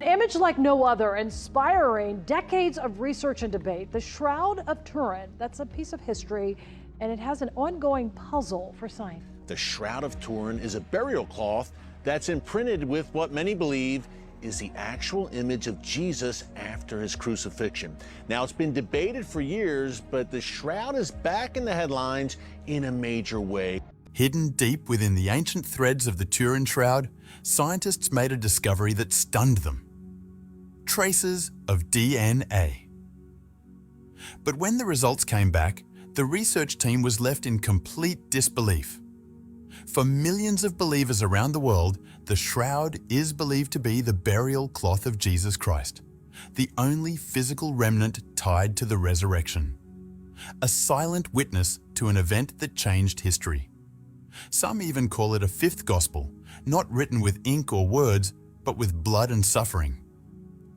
An image like no other, inspiring decades of research and debate. The Shroud of Turin, that's a piece of history, and it has an ongoing puzzle for science. The Shroud of Turin is a burial cloth that's imprinted with what many believe is the actual image of Jesus after his crucifixion. Now, it's been debated for years, but the shroud is back in the headlines in a major way. Hidden deep within the ancient threads of the Turin Shroud, scientists made a discovery that stunned them. Traces of DNA. But when the results came back, the research team was left in complete disbelief. For millions of believers around the world, the shroud is believed to be the burial cloth of Jesus Christ, the only physical remnant tied to the resurrection. A silent witness to an event that changed history. Some even call it a fifth gospel, not written with ink or words, but with blood and suffering.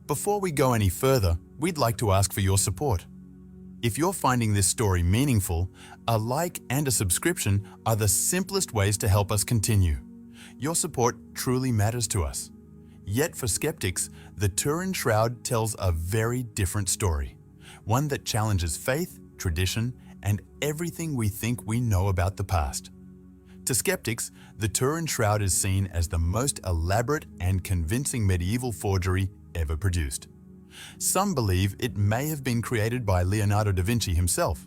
Before we go any further, we'd like to ask for your support. If you're finding this story meaningful, a like and a subscription are the simplest ways to help us continue. Your support truly matters to us. Yet for skeptics, the Turin Shroud tells a very different story, one that challenges faith, tradition, and everything we think we know about the past. To skeptics, the Turin Shroud is seen as the most elaborate and convincing medieval forgery ever produced. Some believe it may have been created by Leonardo da Vinci himself.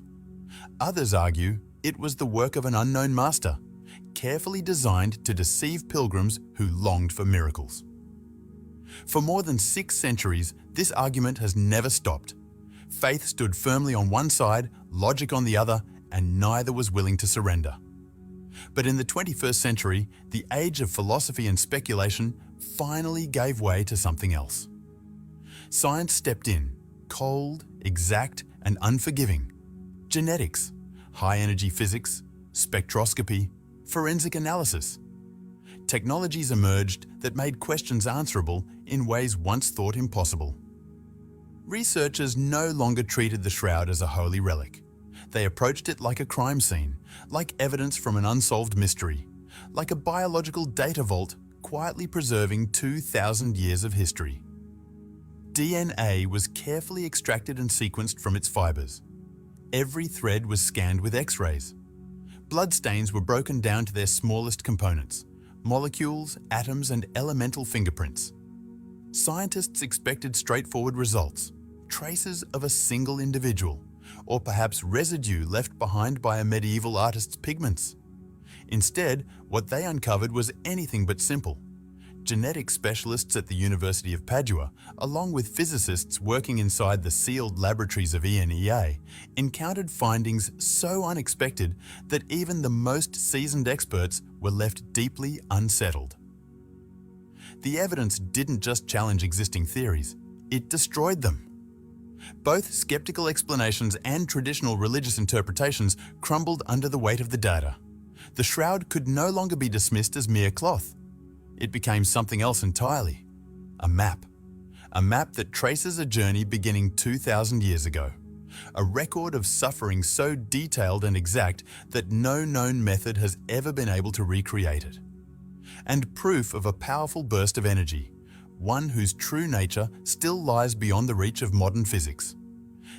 Others argue it was the work of an unknown master, carefully designed to deceive pilgrims who longed for miracles. For more than 6 centuries, this argument has never stopped. Faith stood firmly on one side, logic on the other, and neither was willing to surrender. But in the 21st century, the age of philosophy and speculation finally gave way to something else. Science stepped in, cold, exact, and unforgiving. Genetics, high-energy physics, spectroscopy, forensic analysis. Technologies emerged that made questions answerable in ways once thought impossible. Researchers no longer treated the shroud as a holy relic. They approached it like a crime scene, like evidence from an unsolved mystery, like a biological data vault quietly preserving 2,000 years of history. DNA was carefully extracted and sequenced from its fibers. Every thread was scanned with X-rays. Bloodstains were broken down to their smallest components, molecules, atoms, and elemental fingerprints. Scientists expected straightforward results, traces of a single individual, or perhaps residue left behind by a medieval artist's pigments. Instead, what they uncovered was anything but simple. Genetic specialists at the University of Padua, along with physicists working inside the sealed laboratories of ENEA, encountered findings so unexpected that even the most seasoned experts were left deeply unsettled. The evidence didn't just challenge existing theories, it destroyed them. Both skeptical explanations and traditional religious interpretations crumbled under the weight of the data. The shroud could no longer be dismissed as mere cloth. It became something else entirely, a map. A map that traces a journey beginning 2,000 years ago. A record of suffering so detailed and exact that no known method has ever been able to recreate it. And proof of a powerful burst of energy, one whose true nature still lies beyond the reach of modern physics.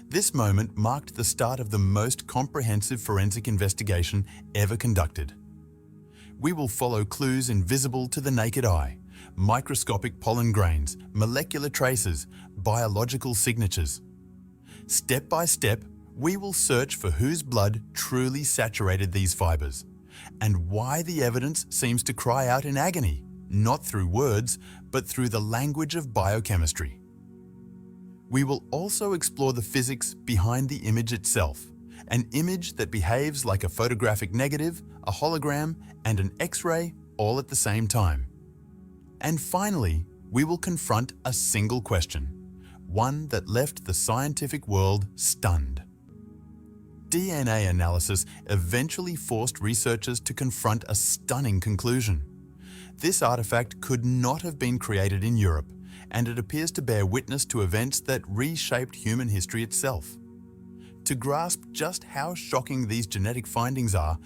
This moment marked the start of the most comprehensive forensic investigation ever conducted. We will follow clues invisible to the naked eye, microscopic pollen grains, molecular traces, biological signatures. Step by step, we will search for whose blood truly saturated these fibers, and why the evidence seems to cry out in agony, not through words, but through the language of biochemistry. We will also explore the physics behind the image itself, an image that behaves like a photographic negative, a hologram, and an X-ray all at the same time. And finally, we will confront a single question, one that left the scientific world stunned. DNA analysis eventually forced researchers to confront a stunning conclusion. This artifact could not have been created in Europe, and it appears to bear witness to events that reshaped human history itself. To grasp just how shocking these genetic findings are,